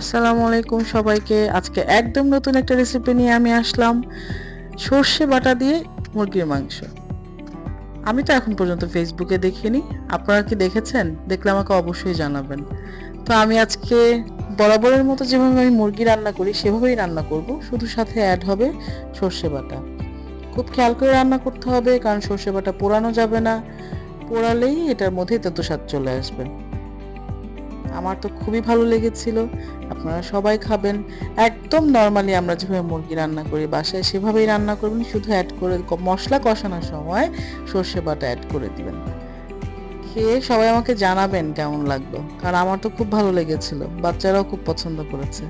আসসালামু আলাইকুম সবাইকে। আজকে একদম নতুন একটা রেসিপি নিয়ে আমি আসলাম, সর্ষে বাটা দিয়ে মুরগির মাংস। আমি তো এখন পর্যন্ত ফেসবুকে দেখিনি, আপনারা কি দেখেছেন? দেখলে আমাকে অবশ্যই জানাবেন। তো আমি আজকে বরাবরের মতো যেভাবে আমি মুরগি রান্না করি সেভাবেই রান্না করব, শুধু সাথে অ্যাড হবে সর্ষে বাটা। খুব খেয়াল করে রান্না করতে হবে, কারণ সর্ষে বাটা পোড়ানো যাবে না, পোড়ালেই এটার মধ্যে তেতো স্বাদ চলে আসবে। আমার তো খুবই ভালো লেগেছিল, আপনারা সবাই খাবেন। একদম নর্মালি আমরা যেভাবে মুরগি রান্না করি বাসায় সেভাবেই রান্না করবেন, শুধু অ্যাড করে মশলা কষানোর সময় সর্ষে বাটা অ্যাড করে দিবেন। খেয়ে সবাই আমাকে জানাবেন কেমন লাগলো, কারণ আমার তো খুব ভালো লেগেছিল, বাচ্চারাও খুব পছন্দ করেছে।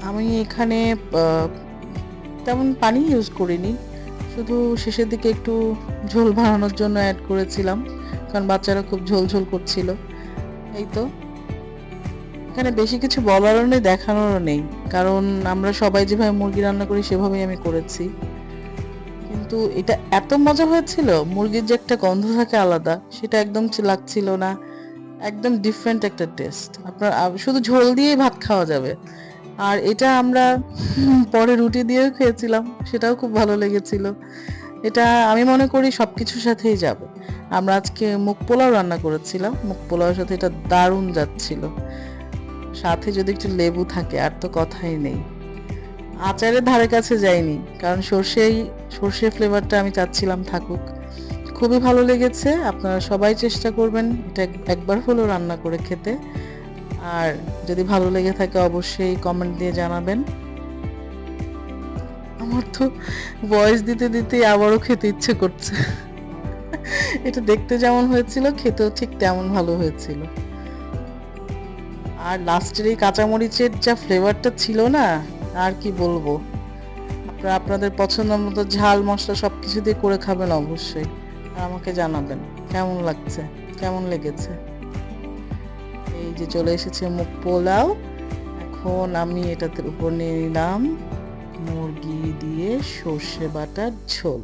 আমি এখানে তেমন পানি ইউজ করিনি, শুধু শেষের দিকে একটু ঝোল বাড়ানোর জন্য অ্যাড করেছিলাম, কারণ বাচ্চারা খুব ঝোল ঝোল করছিল। এই তো, এখানে বেশি কিছু বলারও নেই, দেখানোরও নেই, কারণ আমরা সবাই যেভাবে মুরগি রান্না করি সেভাবেই আমি করেছি। কিন্তু এটা এত মজা হয়েছিল, মুরগির যে একটা গন্ধ থাকে আলাদা, সেটা একদম লাগছিল না। একদম ডিফারেন্ট একটা টেস্ট। আপনার শুধু ঝোল দিয়েই ভাত খাওয়া যাবে। আর এটা আমরা পরে রুটি দিয়েও খেয়েছিলাম, সেটাও খুব ভালো লেগেছিল। এটা আমি মনে করি সবকিছুর সাথেই যাবে। আমরা আজকে মুগ পোলাও রান্না করেছিলাম, মুগ পোলাওর সাথে এটা দারুণ যাচ্ছিল। সাথে যদি একটু লেবু থাকে আর তো কথাই নেই। আচারের ধারে কাছে যাইনি, কারণ সর্ষে ফ্লেভারটা আমি চাচ্ছিলাম থাকুক। খুবই ভালো লেগেছে, আপনারা সবাই চেষ্টা করবেন এটা একবার হলেও রান্না করে খেতে। আর যদি ভালো লেগে থাকে অবশ্যই কমেন্ট দিয়ে জানাবেন। আমার তো ভয়েস দিতে দিতে আবারও খেতে ইচ্ছে করছে। এটা দেখতে যেমন হয়েছিল খেতেও ঠিক তেমন ভালো হয়েছিল। আর লাস্টের এই কাঁচামরিচের যা ফ্লেভারটা ছিল না, আর কি বলবো। আপনারা আপনাদের পছন্দ মতো ঝাল মশলা সবকিছু দিয়ে করে খাবেন অবশ্যই, আর আমাকে জানাবেন কেমন লাগছে, কেমন লেগেছে। এই যে চলে এসেছে মুগ পোলাও। এখন আমি এটাতে উপর নিয়ে নিলাম মুরগি দিয়ে সর্ষে বাটার ঝোল।